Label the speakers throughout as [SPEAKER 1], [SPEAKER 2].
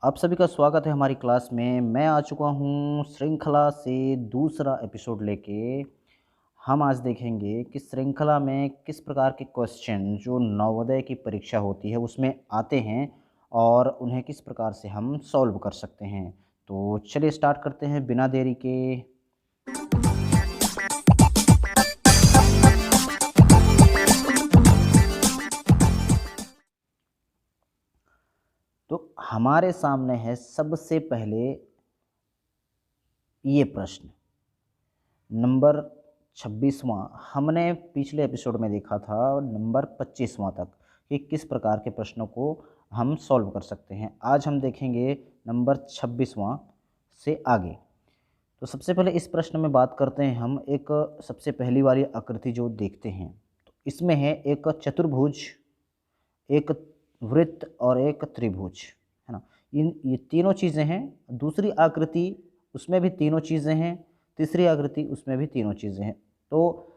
[SPEAKER 1] आप सभी का स्वागत है हमारी क्लास में। मैं आ चुका हूँ श्रृंखला से दूसरा एपिसोड लेके। हम आज देखेंगे कि श्रृंखला में किस प्रकार के क्वेश्चन जो नवोदय की परीक्षा होती है उसमें आते हैं और उन्हें किस प्रकार से हम सॉल्व कर सकते हैं। तो चलिए स्टार्ट करते हैं बिना देरी के। तो हमारे सामने है सबसे पहले ये प्रश्न नंबर 26वां। हमने पिछले एपिसोड में देखा था नंबर 25वां तक कि किस प्रकार के प्रश्नों को हम सॉल्व कर सकते हैं। आज हम देखेंगे नंबर 26वां से आगे। तो सबसे पहले इस प्रश्न में बात करते हैं हम एक सबसे पहली वाली आकृति जो देखते हैं। तो इसमें है एक चतुर्भुज, एक वृत्त और एक त्रिभुज, है ना। ये तीनों चीज़ें हैं। दूसरी आकृति उसमें भी तीनों चीज़ें हैं, तीसरी आकृति उसमें भी तीनों चीज़ें हैं। तो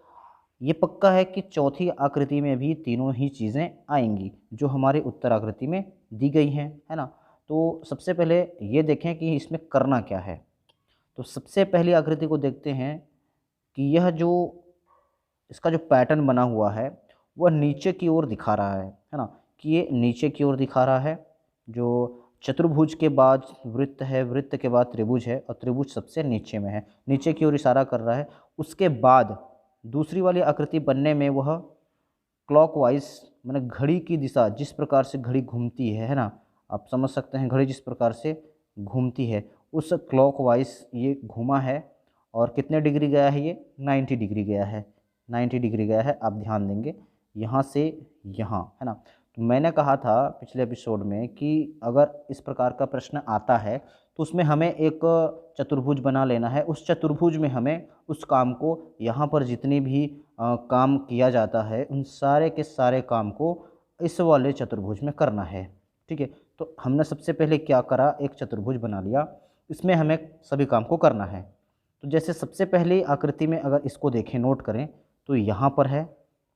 [SPEAKER 1] ये पक्का है कि चौथी आकृति में भी तीनों ही चीज़ें आएंगी जो हमारे उत्तर आकृति में दी गई हैं, है ना। तो सबसे पहले ये देखें कि इसमें करना क्या है। तो सबसे पहली आकृति को देखते हैं कि यह जो इसका जो पैटर्न बना हुआ है वह नीचे की ओर दिखा रहा है ना। कि ये नीचे की ओर दिखा रहा है। जो चतुर्भुज के बाद वृत्त है, वृत्त के बाद त्रिभुज है और त्रिभुज सबसे नीचे में है, नीचे की ओर इशारा कर रहा है। उसके बाद दूसरी वाली आकृति बनने में वह क्लॉकवाइज माने घड़ी की दिशा, जिस प्रकार से घड़ी घूमती है ना, आप समझ सकते हैं घड़ी जिस प्रकार से घूमती है उस क्लॉकवाइज ये घूमा है। और कितने डिग्री गया है ये? 90 डिग्री गया है। 90 डिग्री गया है। आप ध्यान देंगे यहाँ से यहाँ, है ना। तो मैंने कहा था पिछले एपिसोड में कि अगर इस प्रकार का प्रश्न आता है तो उसमें हमें एक चतुर्भुज बना लेना है। उस चतुर्भुज में हमें उस काम को यहाँ पर जितनी भी काम किया जाता है उन सारे के सारे काम को इस वाले चतुर्भुज में करना है। ठीक है। तो हमने सबसे पहले क्या करा, एक चतुर्भुज बना लिया, इसमें हमें सभी काम को करना है। तो जैसे सबसे पहली आकृति में अगर इसको देखें, नोट करें, तो यहाँ पर है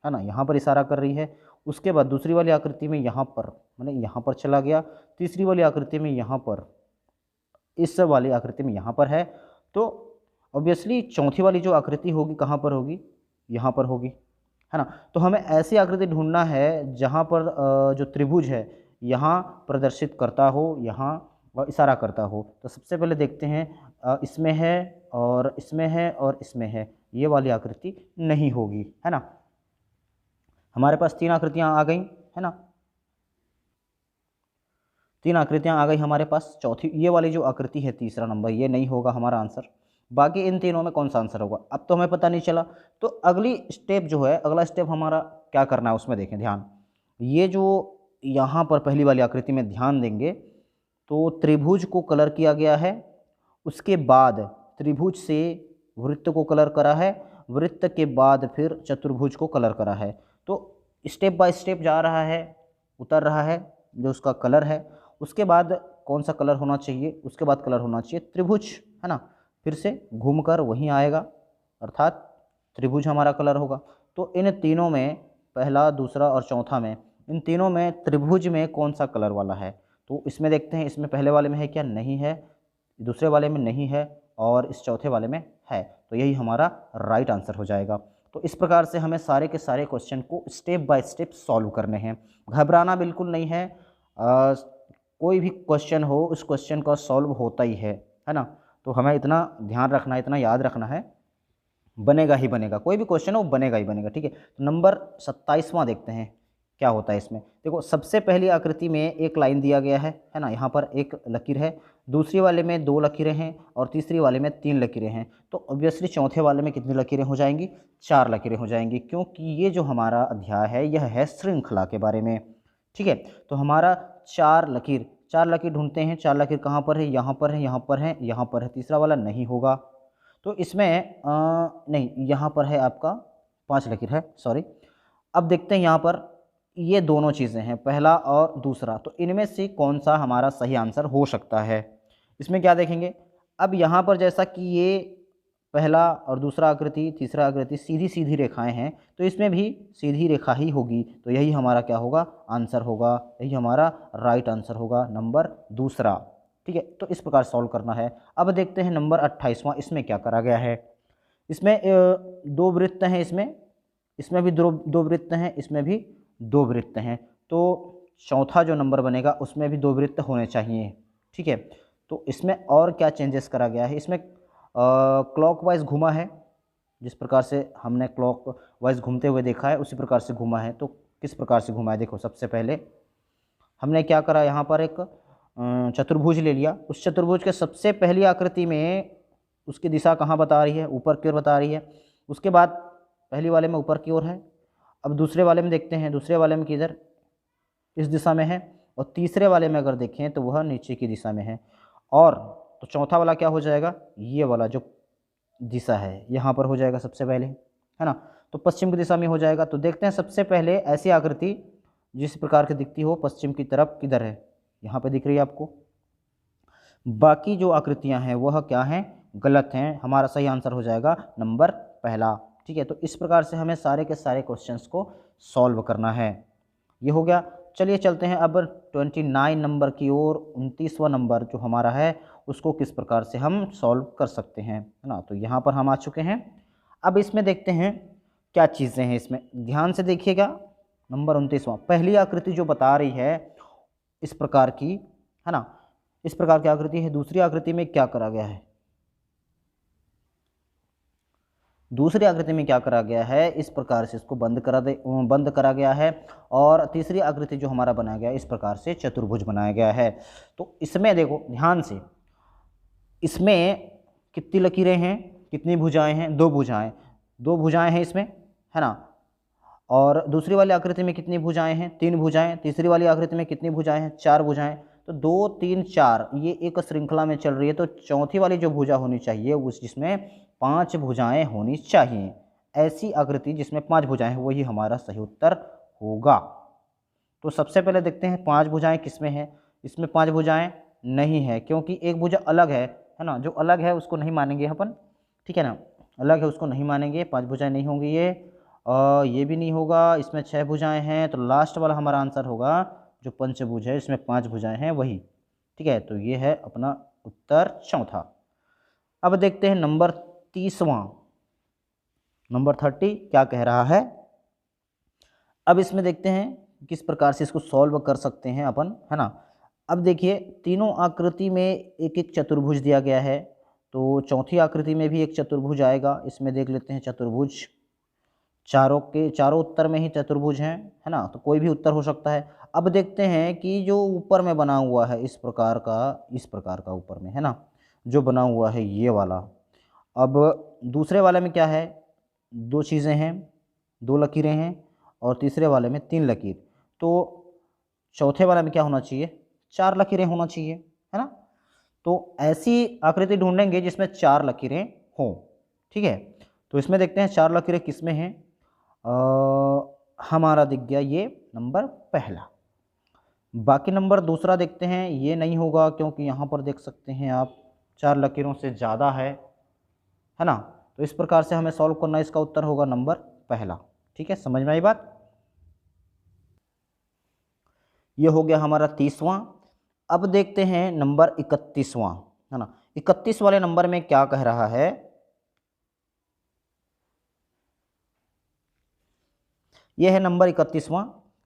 [SPEAKER 1] ना, यहाँ पर इशारा कर रही है। उसके बाद दूसरी वाली आकृति में यहाँ पर माने यहाँ पर चला गया, तीसरी वाली आकृति में यहाँ पर, इस वाली आकृति में यहाँ पर है। तो ऑब्वियसली चौथी वाली जो आकृति होगी कहाँ पर होगी? यहाँ पर होगी, है ना। तो हमें ऐसी आकृति ढूंढना है जहाँ पर जो त्रिभुज है यहाँ प्रदर्शित करता हो, यहाँ इशारा करता हो। तो सबसे पहले देखते हैं इसमें है और इसमें है और इसमें है, ये वाली आकृति नहीं होगी, है ना। हमारे पास तीन आकृतियाँ आ गई, है ना। तीन आकृतियाँ आ गई हमारे पास। चौथी ये वाली जो आकृति है तीसरा नंबर, ये नहीं होगा हमारा आंसर। बाकी इन तीनों में कौन सा आंसर होगा अब तो हमें पता नहीं चला। तो अगली स्टेप जो है, अगला स्टेप हमारा क्या करना है उसमें देखें ध्यान। ये जो यहाँ पर पहली वाली आकृति में ध्यान देंगे तो त्रिभुज को कलर किया गया है। उसके बाद त्रिभुज से वृत्त को कलर करा है, वृत्त के बाद फिर चतुर्भुज को कलर करा है। तो स्टेप बाय स्टेप जा रहा है, उतर रहा है जो उसका कलर है। उसके बाद कौन सा कलर होना चाहिए? उसके बाद कलर होना चाहिए त्रिभुज, है ना। फिर से घूमकर वहीं आएगा, अर्थात त्रिभुज हमारा कलर होगा। तो इन तीनों में, पहला, दूसरा और चौथा में, इन तीनों में त्रिभुज में कौन सा कलर वाला है? तो इसमें देखते हैं, इसमें पहले वाले में है क्या? नहीं है। दूसरे वाले में नहीं है और इस चौथे वाले में है। तो यही हमारा राइट आंसर हो जाएगा। तो इस प्रकार से हमें सारे के सारे क्वेश्चन को स्टेप बाय स्टेप सॉल्व करने हैं। घबराना बिल्कुल नहीं है। कोई भी क्वेश्चन हो उस क्वेश्चन का सॉल्व होता ही है ना। तो हमें इतना ध्यान रखना है, इतना याद रखना है, बनेगा ही बनेगा। कोई भी क्वेश्चन हो बनेगा ही बनेगा। ठीक है। तो नंबर 27वां देखते हैं क्या होता है इसमें। देखो सबसे पहली आकृति में एक लाइन दिया गया है ना। यहाँ पर एक लकीर है, दूसरी वाले में 2 लकीरें हैं और तीसरी वाले में 3 लकीरें हैं। तो ऑब्वियसली चौथे वाले में कितनी लकीरें हो जाएंगी? 4 लकीरें हो जाएंगी, क्योंकि ये जो हमारा अध्याय है यह है श्रृंखला के बारे में। ठीक है। तो हमारा 4 लकीर ढूंढते हैं। 4 लकीर कहाँ पर है? यहाँ पर है, यहाँ पर है, यहाँ पर है। तीसरा वाला नहीं होगा। तो इसमें नहीं, यहाँ पर है आपका 5 लकीर है, सॉरी। अब देखते हैं यहाँ पर ये दोनों चीज़ें हैं, पहला और दूसरा। तो इनमें से कौन सा हमारा सही आंसर हो सकता है? इसमें क्या देखेंगे? अब यहाँ पर जैसा कि ये पहला और दूसरा आकृति, तीसरा आकृति सीधी सीधी रेखाएं हैं, तो इसमें भी सीधी रेखा ही होगी। तो यही हमारा क्या होगा? आंसर होगा। यही हमारा राइट आंसर होगा, नंबर दूसरा। ठीक है, तो इस प्रकार सॉल्व करना है। अब देखते हैं नंबर 28वां, इसमें क्या करा गया है। इसमें दो वृत्त हैं, इसमें भी दो वृत्त हैं, इसमें भी दो वृत्त हैं। तो चौथा जो नंबर बनेगा उसमें भी दो वृत्त होने चाहिए। ठीक है, तो इसमें और क्या चेंजेस करा गया है, इसमें क्लॉकवाइज घुमा है, जिस प्रकार से हमने क्लॉकवाइज घूमते हुए देखा है उसी प्रकार से घुमा है। तो किस प्रकार से घुमा है, देखो सबसे पहले हमने क्या करा, यहाँ पर एक चतुर्भुज ले लिया। उस चतुर्भुज के सबसे पहली आकृति में उसकी दिशा कहाँ बता रही है, ऊपर की ओर बता रही है। उसके बाद पहली वाले में ऊपर की ओर है। अब दूसरे वाले में देखते हैं, दूसरे वाले में किधर, इस दिशा में है। और तीसरे वाले में अगर देखें तो वह नीचे की दिशा में है। और तो चौथा वाला क्या हो जाएगा, ये वाला जो दिशा है यहाँ पर हो जाएगा सबसे पहले, है ना। तो पश्चिम की दिशा में हो जाएगा। तो देखते हैं सबसे पहले ऐसी आकृति जिस प्रकार की दिखती हो पश्चिम की तरफ किधर है, यहाँ पे दिख रही है आपको। बाकी जो आकृतियाँ हैं वह क्या हैं, गलत हैं। हमारा सही आंसर हो जाएगा नंबर पहला। ठीक है, तो इस प्रकार से हमें सारे के सारे क्वेश्चंस को सॉल्व करना है। ये हो गया। चलिए चलते हैं अब 29 नंबर की ओर। 29वां नंबर जो हमारा है उसको किस प्रकार से हम सॉल्व कर सकते हैं, है ना। तो यहाँ पर हम आ चुके हैं। अब इसमें देखते हैं क्या चीज़ें हैं, इसमें ध्यान से देखिएगा। नंबर 29वां, पहली आकृति जो बता रही है इस प्रकार की, है ना, इस प्रकार की आकृति है। दूसरी आकृति में क्या करा गया है, दूसरी आकृति में क्या करा गया है, इस प्रकार से इसको बंद करा गया है। और तीसरी आकृति जो हमारा बनाया गया है इस प्रकार से चतुर्भुज बनाया गया है। तो इसमें देखो ध्यान से, इसमें कितनी लकीरें हैं, कितनी भुजाएं हैं, दो भुजाएं हैं इसमें, है ना। और दूसरी वाली आकृति में कितनी भुजाएं हैं, तीन भुजाएं। तीसरी वाली आकृति में कितनी भुजाएं हैं, चार भुजाएं। तो 2 3 4 ये एक श्रृंखला में चल रही है। तो चौथी वाली जो भुजा होनी चाहिए उस जिसमें 5 भुजाएं होनी चाहिए। ऐसी आकृति जिसमें 5 भुजाएं हैं वही हमारा सही उत्तर होगा। तो सबसे पहले देखते हैं 5 भुजाएं किसमें हैं। इसमें 5 भुजाएं नहीं है, क्योंकि एक भुजा अलग है ना। जो अलग है उसको नहीं मानेंगे अपन, ठीक है ना, अलग है उसको नहीं मानेंगे। 5 भुजाएं नहीं होंगी ये भी नहीं होगा। इसमें 6 भुजाएं हैं। तो लास्ट वाला हमारा आंसर होगा जो पंचभुज है, इसमें 5 भुजाएं हैं वही। ठीक है, तो ये है अपना उत्तर चौथा। अब देखते हैं नंबर 30वां, नंबर 30 क्या कह रहा है। अब इसमें देखते हैं किस प्रकार से इसको सॉल्व कर सकते हैं अपन, है ना। अब देखिए तीनों आकृति में एक एक चतुर्भुज दिया गया है। तो चौथी आकृति में भी एक चतुर्भुज आएगा। इसमें देख लेते हैं चतुर्भुज, चारों उत्तर में ही चतुर्भुज हैं, है ना। तो कोई भी उत्तर हो सकता है। अब देखते हैं कि जो ऊपर में बना हुआ है इस प्रकार का ऊपर में, है ना, जो बना हुआ है ये वाला। अब दूसरे वाले में क्या है, 2 चीज़ें हैं, 2 लकीरें हैं। और तीसरे वाले में 3 लकीर। तो चौथे वाले में क्या होना चाहिए, 4 लकीरें होना चाहिए, है ना। तो ऐसी आकृति ढूंढेंगे जिसमें 4 लकीरें हों। ठीक है, तो इसमें देखते हैं 4 लकीरें किस में हैं। हमारा दिख गया ये नंबर पहला। बाकी नंबर दूसरा देखते हैं, ये नहीं होगा क्योंकि यहाँ पर देख सकते हैं आप 4 लकीरों से ज़्यादा है ना। तो इस प्रकार से हमें सॉल्व करना, इसका उत्तर होगा नंबर पहला। ठीक है, समझ में आई बात। ये हो गया हमारा 30वां। अब देखते हैं नंबर 31वां, है ना। 31 वाले नंबर में क्या कह रहा है, यह है नंबर 31वां।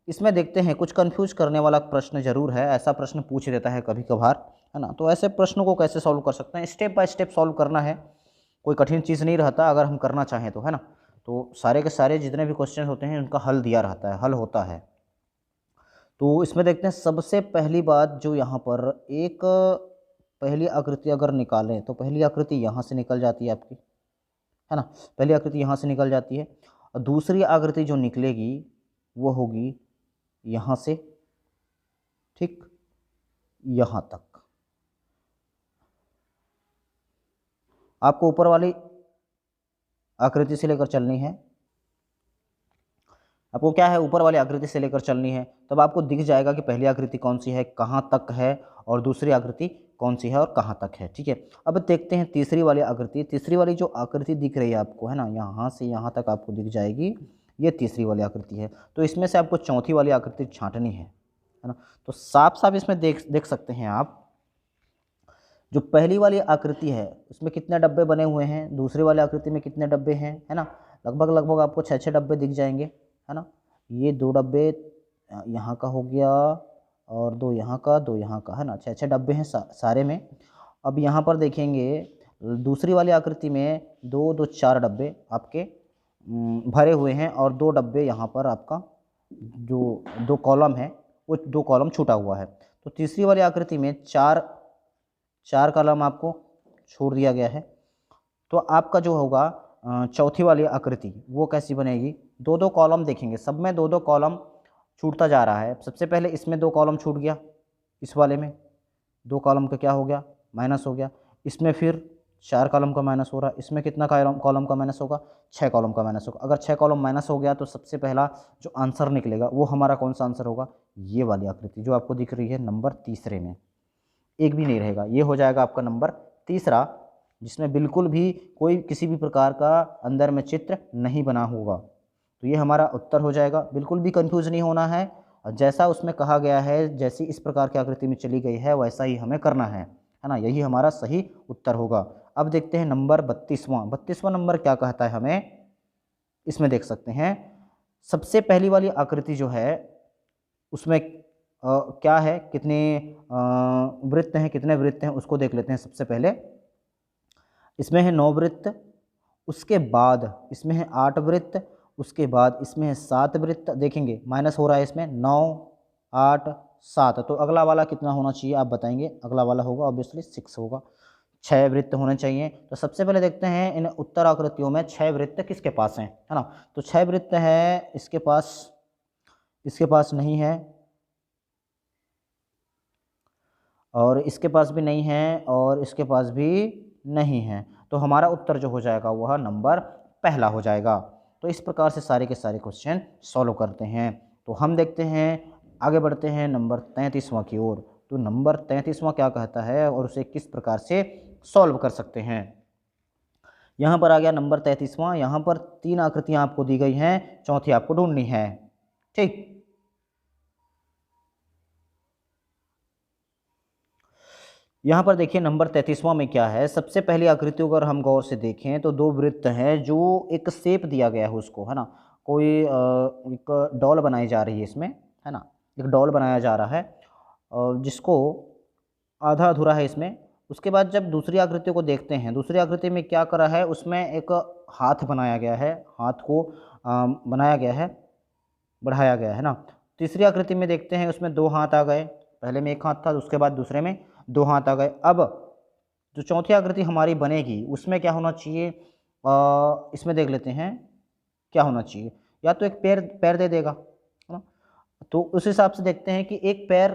[SPEAKER 1] इसमें देखते हैं कुछ कंफ्यूज करने वाला प्रश्न जरूर है, ऐसा प्रश्न पूछ देता है कभी कभार, है ना। तो ऐसे प्रश्नों को कैसे सॉल्व कर सकते हैं, स्टेप बाय स्टेप सॉल्व करना है, कोई कठिन चीज़ नहीं रहता अगर हम करना चाहें तो, है ना। तो सारे के सारे जितने भी क्वेश्चन होते हैं उनका हल दिया रहता है, हल होता है। तो इसमें देखते हैं सबसे पहली बात जो यहाँ पर एक पहली आकृति अगर निकालें तो पहली आकृति यहाँ से निकल जाती है आपकी, है ना। पहली आकृति यहाँ से निकल जाती है और दूसरी आकृति जो निकलेगी वो होगी यहाँ से, ठीक, यहाँ तक। आपको ऊपर वाली आकृति से लेकर चलनी है, आपको क्या है, ऊपर वाली आकृति से लेकर चलनी है। तब आपको दिख जाएगा कि पहली आकृति कौन सी है, कहाँ तक है, और दूसरी आकृति कौन सी है और कहाँ तक है। ठीक है, अब देखते हैं तीसरी वाली आकृति। तीसरी वाली जो आकृति दिख रही है आपको, है ना, यहाँ से यहाँ तक आपको दिख जाएगी, ये तीसरी वाली आकृति है। तो इसमें से आपको चौथी वाली आकृति छांटनी है ना। तो साफ साफ इसमें देख सकते हैं आप जो पहली वाली आकृति है उसमें कितने डब्बे बने हुए हैं, दूसरी वाली आकृति में कितने डब्बे हैं, है ना। लगभग लगभग आपको 6 डब्बे दिख जाएंगे, है ना। ये 2 डब्बे यहाँ का हो गया और 2 यहाँ का, 2 यहाँ का, है ना। 6 डब्बे हैं सारे में। अब यहाँ पर देखेंगे दूसरी वाली आकृति में 2 2 4 डब्बे आपके भरे हुए हैं और 2 डब्बे यहाँ पर आपका जो 2 कॉलम है वो 2 कॉलम छूटा हुआ है। तो तीसरी वाली आकृति में 4 कॉलम आपको छोड़ दिया गया है। तो आपका जो होगा चौथी वाली आकृति वो कैसी बनेगी, 2 2 कॉलम देखेंगे, सब में 2 2 कॉलम छूटता जा रहा है। सबसे पहले इसमें 2 कॉलम छूट गया, इस वाले में 2 कॉलम का क्या हो गया, माइनस हो गया। इसमें फिर 4 कॉलम का माइनस हो रहा है, इसमें कितना कॉलम का माइनस होगा, 6 कॉलम का माइनस होगा। अगर 6 कॉलम माइनस हो गया तो सबसे पहला जो आंसर निकलेगा वो हमारा कौन सा आंसर होगा, ये वाली आकृति जो आपको दिख रही है नंबर तीसरे में, एक भी नहीं रहेगा, ये हो जाएगा आपका नंबर तीसरा, जिसमें बिल्कुल भी कोई किसी भी प्रकार का अंदर में चित्र नहीं बना होगा। तो ये हमारा उत्तर हो जाएगा, बिल्कुल भी कंफ्यूज नहीं होना है। और जैसा उसमें कहा गया है, जैसी इस प्रकार की आकृति में चली गई है वैसा ही हमें करना है ना, यही हमारा सही उत्तर होगा। अब देखते हैं नंबर 32वां नंबर क्या कहता है हमें, इसमें देख सकते हैं सबसे पहली वाली आकृति जो है उसमें क्या है, कितने वृत्त हैं, कितने वृत्त हैं उसको देख लेते हैं। सबसे पहले इसमें है 9 वृत्त, उसके बाद इसमें है 8 वृत्त, उसके बाद इसमें है 7 वृत्त। देखेंगे माइनस हो रहा है इसमें 9 8 7, तो अगला वाला कितना होना चाहिए आप बताएंगे, अगला वाला होगा ऑब्वियसली 6 होगा, 6 वृत्त होने चाहिए। तो सबसे पहले देखते हैं इन उत्तर आकृतियों में 6 वृत्त किसके पास हैं, है ना। तो 6 वृत्त है इसके पास नहीं है, और इसके पास भी नहीं है, और इसके पास भी नहीं है। तो हमारा उत्तर जो हो जाएगा वह नंबर पहला हो जाएगा। तो इस प्रकार से सारे के सारे क्वेश्चन सॉल्व करते हैं। तो हम देखते हैं, आगे बढ़ते हैं नंबर 33वां की ओर। तो नंबर 33वां क्या कहता है और उसे किस प्रकार से सॉल्व कर सकते हैं। यहाँ पर आ गया नंबर 33वां। यहाँ पर 3 आकृतियाँ आपको दी गई हैं, चौथी आपको ढूंढनी है, ठीक। यहाँ पर देखिए नंबर 33वां में क्या है, सबसे पहली आकृति को अगर हम गौर से देखें तो 2 वृत्त हैं जो एक शेप दिया गया है उसको, है ना। कोई एक डॉल बनाई जा रही है इसमें, है ना, एक डॉल बनाया जा रहा है और जिसको आधा अधूरा है इसमें। उसके बाद जब दूसरी आकृति को देखते हैं, दूसरी आकृति में क्या करा है, उसमें एक हाथ बनाया गया है, हाथ को बनाया गया है, बढ़ाया गया है ना। तीसरी आकृति में देखते हैं उसमें 2 हाथ आ गए, पहले में 1 हाथ था, उसके बाद दूसरे में 2 हाथ आ गए। अब जो चौथी आकृति हमारी बनेगी उसमें क्या होना चाहिए, इसमें देख लेते हैं क्या होना चाहिए, या तो एक पैर दे देगा, है ना। तो उस हिसाब से देखते हैं कि एक पैर,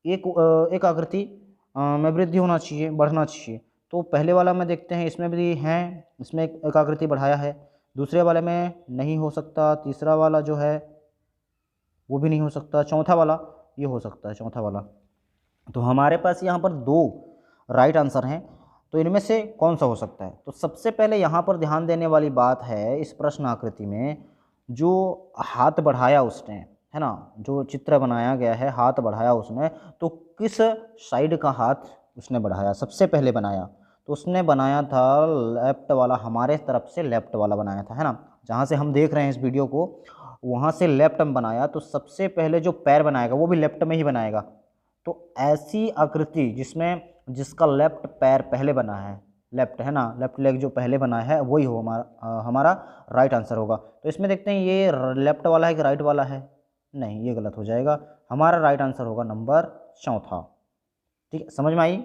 [SPEAKER 1] एक आकृति में वृद्धि होना चाहिए, बढ़ना चाहिए। तो पहले वाला में देखते हैं इसमें भी है, इसमें एक आकृति बढ़ाया है, दूसरे वाले में नहीं हो सकता, तीसरा वाला जो है वो भी नहीं हो सकता, चौथा वाला ये हो सकता है, चौथा वाला। तो हमारे पास यहाँ पर 2 राइट आंसर हैं, तो इनमें से कौन सा हो सकता है। तो सबसे पहले यहाँ पर ध्यान देने वाली बात है, इस प्रश्न आकृति में जो हाथ बढ़ाया उसने, है ना, जो चित्र बनाया गया है हाथ बढ़ाया उसने, तो किस साइड का हाथ उसने बढ़ाया, सबसे पहले बनाया तो उसने बनाया था लेफ्ट वाला, हमारे तरफ से लेफ्ट वाला बनाया था, है ना। जहाँ से हम देख रहे हैं इस वीडियो को वहाँ से लेफ्ट में बनाया, तो सबसे पहले जो पैर बनाएगा वो भी लेफ्ट में ही बनाएगा। तो ऐसी आकृति जिसका लेफ्ट पैर पहले बना है, लेफ्ट, है ना, लेफ्ट लेग जो पहले बना है वही हो हमारा राइट आंसर होगा। तो इसमें देखते हैं ये लेफ्ट वाला है कि राइट वाला है, नहीं ये गलत हो जाएगा, हमारा राइट आंसर होगा नंबर चौथा, ठीक है, समझ में आई।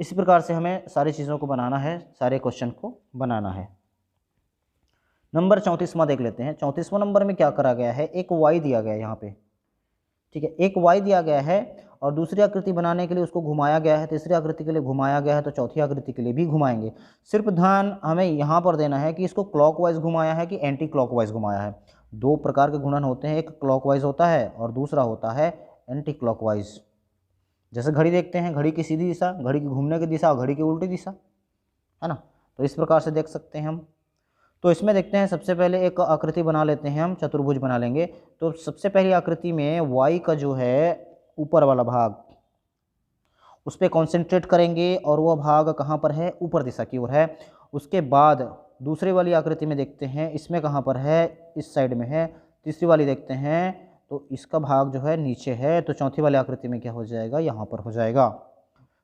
[SPEAKER 1] इसी प्रकार से हमें सारी चीज़ों को बनाना है, सारे क्वेश्चन को बनाना है। नंबर 34वां देख लेते हैं। 34वां नंबर में क्या करा गया है, एक वाई दिया गया है यहाँ पे, ठीक है, एक वाई दिया गया है और दूसरी आकृति बनाने के लिए उसको घुमाया गया है, तीसरी आकृति के लिए घुमाया गया है, तो चौथी आकृति के लिए भी घुमाएंगे। सिर्फ ध्यान हमें यहाँ पर देना है कि इसको क्लॉकवाइज घुमाया है कि एंटी क्लॉकवाइज घुमाया है। 2 प्रकार के घूर्णन होते हैं, एक क्लॉकवाइज होता है और दूसरा होता है एंटी क्लॉकवाइज। जैसे घड़ी देखते हैं, घड़ी की सीधी दिशा, घड़ी की घूमने की दिशा और घड़ी की उल्टी दिशा, है ना। तो इस प्रकार से देख सकते हैं हम। तो इसमें देखते हैं सबसे पहले एक आकृति बना लेते हैं हम, चतुर्भुज बना लेंगे। तो सबसे पहली आकृति में वाई का जो है ऊपर वाला भाग, उस पर कॉन्सेंट्रेट करेंगे और वह भाग कहाँ पर है, ऊपर दिशा की ओर है। उसके बाद दूसरी वाली आकृति में देखते हैं, इसमें कहाँ पर है, इस साइड में है। तीसरी वाली देखते हैं तो इसका भाग जो है नीचे है, तो चौथी वाली आकृति में क्या हो जाएगा, यहाँ पर हो जाएगा।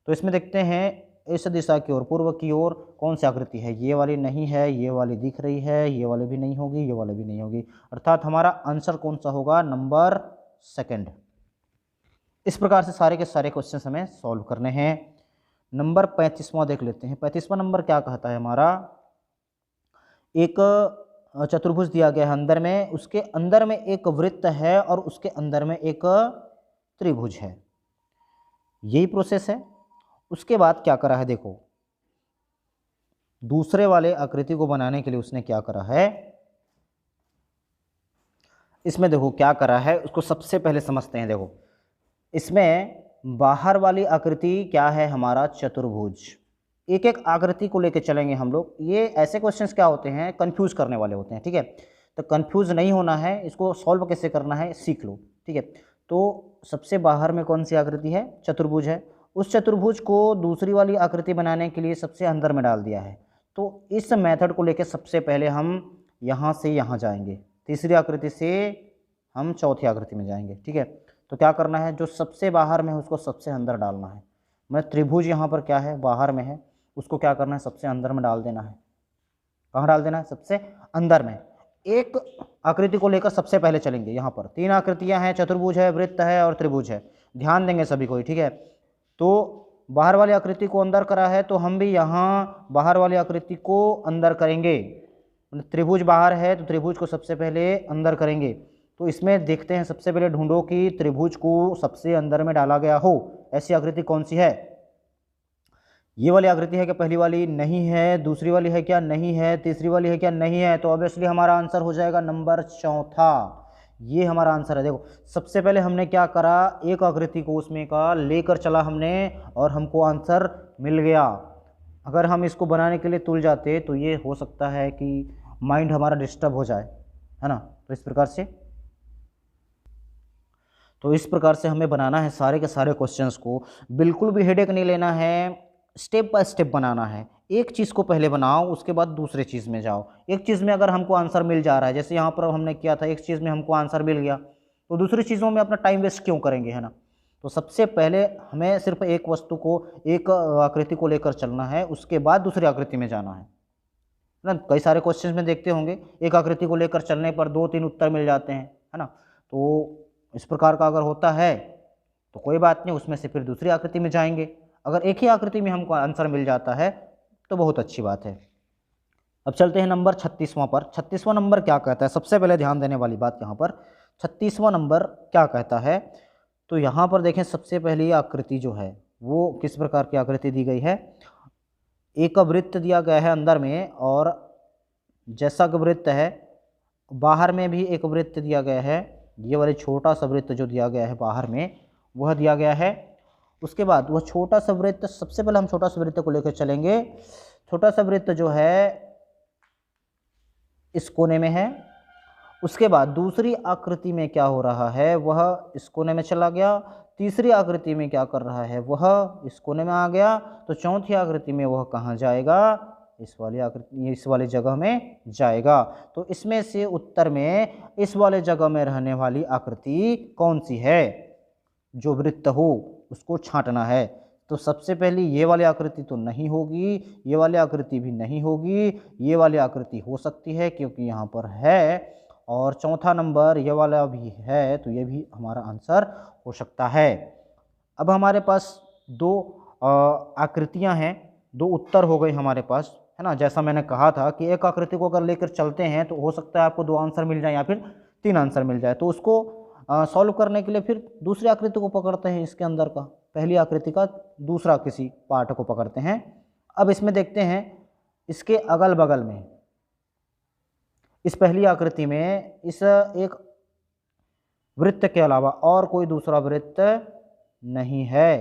[SPEAKER 1] तो इसमें देखते हैं इस दिशा की ओर, पूर्व की ओर कौन सी आकृति है, ये वाली नहीं है, ये वाली दिख रही है, ये वाली भी नहीं होगी, ये वाली भी नहीं होगी, अर्थात हमारा आंसर कौन सा होगा, नंबर सेकंड। इस प्रकार से सारे के सारे क्वेश्चन हमें सॉल्व करने हैं। नंबर 35वां देख लेते हैं। 35वां नंबर क्या कहता है हमारा, एक चतुर्भुज दिया गया है अंदर में, उसके अंदर में एक वृत्त है और उसके अंदर में एक त्रिभुज है, यही प्रोसेस है। उसके बाद क्या करा है, देखो दूसरे वाले आकृति को बनाने के लिए उसने क्या करा है, इसमें देखो क्या करा है, उसको सबसे पहले समझते हैं। देखो इसमें बाहर वाली आकृति क्या है, हमारा चतुर्भुज। एक एक आकृति को लेकर चलेंगे हम लोग। ये ऐसे क्वेश्चंस क्या होते हैं, कंफ्यूज करने वाले होते हैं, ठीक है। तो कंफ्यूज नहीं होना है, इसको सॉल्व कैसे करना है सीख लो, ठीक है। तो सबसे बाहर में कौन सी आकृति है, चतुर्भुज है। उस चतुर्भुज को दूसरी वाली आकृति बनाने के लिए सबसे अंदर में डाल दिया है। तो इस मेथड को लेकर सबसे पहले हम यहाँ से यहाँ जाएंगे, तीसरी आकृति से हम चौथी आकृति में जाएंगे, ठीक है। तो क्या करना है, जो सबसे बाहर में है उसको सबसे अंदर डालना है। मैं त्रिभुज यहाँ पर क्या है, बाहर में है, उसको क्या करना है, सबसे अंदर में डाल देना है। कहाँ डाल देना है, सबसे अंदर में। एक आकृति को लेकर सबसे पहले चलेंगे। यहाँ पर तीन आकृतियाँ हैं, चतुर्भुज है, वृत्त है और त्रिभुज है, ध्यान देंगे सभी को, ठीक है। तो बाहर वाली आकृति को अंदर करा है, तो हम भी यहाँ बाहर वाली आकृति को अंदर करेंगे। त्रिभुज बाहर है तो त्रिभुज को सबसे पहले अंदर करेंगे। तो इसमें देखते हैं, सबसे पहले ढूंढो कि त्रिभुज को सबसे अंदर में डाला गया हो ऐसी आकृति कौन सी है। ये वाली आकृति है क्या, पहली वाली नहीं है, दूसरी वाली है क्या, नहीं है, तीसरी वाली है क्या, नहीं है। तो ऑब्वियसली हमारा आंसर हो जाएगा नंबर चौथा, ये हमारा आंसर है। देखो सबसे पहले हमने क्या करा, एक आकृति को उसमें का लेकर चला हमने और हमको आंसर मिल गया। अगर हम इसको बनाने के लिए तुल जाते तो ये हो सकता है कि माइंड हमारा डिस्टर्ब हो जाए, है ना। तो इस प्रकार से हमें बनाना है सारे के सारे क्वेश्चंस को। बिल्कुल भी हेडेक नहीं लेना है, स्टेप बाय स्टेप बनाना है। एक चीज़ को पहले बनाओ, उसके बाद दूसरे चीज़ में जाओ। एक चीज़ में अगर हमको आंसर मिल जा रहा है, जैसे यहाँ पर हमने किया था, एक चीज़ में हमको आंसर मिल गया, तो दूसरी चीज़ों में अपना टाइम वेस्ट क्यों करेंगे, है ना। तो सबसे पहले हमें सिर्फ एक वस्तु को, एक आकृति को लेकर चलना है, उसके बाद दूसरी आकृति में जाना है ना। कई सारे क्वेश्चन में देखते होंगे, एक आकृति को लेकर चलने पर 2-3 उत्तर मिल जाते हैं, है ना। तो इस प्रकार का अगर होता है तो कोई बात नहीं, उसमें से फिर दूसरी आकृति में जाएंगे। अगर एक ही आकृति में हमको आंसर मिल जाता है तो बहुत अच्छी बात है। अब चलते हैं नंबर 36वां पर। 36वां नंबर क्या कहता है, सबसे पहले ध्यान देने वाली बात यहाँ पर, 36वां नंबर क्या कहता है। तो यहाँ पर देखें, सबसे पहली आकृति जो है वो किस प्रकार की आकृति दी गई है, एक वृत्त दिया गया है अंदर में, और जैसा कि वृत्त है बाहर में भी एक वृत्त दिया गया है। ये वाले छोटा सा वृत्त जो दिया गया है बाहर में, वह दिया गया है। उसके बाद वह छोटा सा वृत्त, सबसे पहले हम छोटा सा वृत्त को लेकर चलेंगे। छोटा सा वृत्त जो है इस कोने में है। उसके बाद दूसरी आकृति में क्या हो रहा है, वह इस कोने में चला गया। तीसरी आकृति में क्या कर रहा है, वह इस कोने में आ गया। तो चौथी आकृति में वह कहाँ जाएगा, इस वाली आकृति, इस वाली जगह में जाएगा। तो इसमें से उत्तर में इस वाले जगह में रहने वाली आकृति कौन सी है, जो वृत्त हो उसको छांटना है। तो सबसे पहली ये वाली आकृति तो नहीं होगी, ये वाली आकृति भी नहीं होगी, ये वाली आकृति हो सकती है क्योंकि यहाँ पर है, और चौथा नंबर ये वाला भी है, तो ये भी हमारा आंसर हो सकता है। अब हमारे पास दो आकृतियाँ हैं, दो उत्तर हो गए हमारे पास, है ना। जैसा मैंने कहा था कि एक आकृति को अगर लेकर चलते हैं तो हो सकता है आपको 2 आंसर मिल जाए या फिर 3 आंसर मिल जाए। तो उसको सॉल्व करने के लिए फिर दूसरी आकृति को पकड़ते हैं, इसके अंदर का पहली आकृति का दूसरा किसी पार्ट को पकड़ते हैं। अब इसमें देखते हैं, इसके अगल बगल में, इस पहली आकृति में इस एक वृत्त के अलावा और कोई दूसरा वृत्त नहीं है,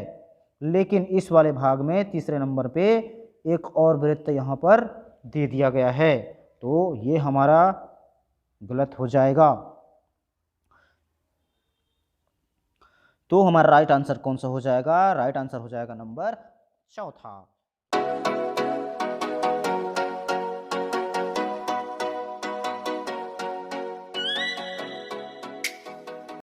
[SPEAKER 1] लेकिन इस वाले भाग में तीसरे नंबर पे एक और वृत्त यहाँ पर दे दिया गया है। तो ये हमारा गलत हो जाएगा। तो हमारा राइट आंसर कौन सा हो जाएगा? राइट आंसर हो जाएगा नंबर चौथा।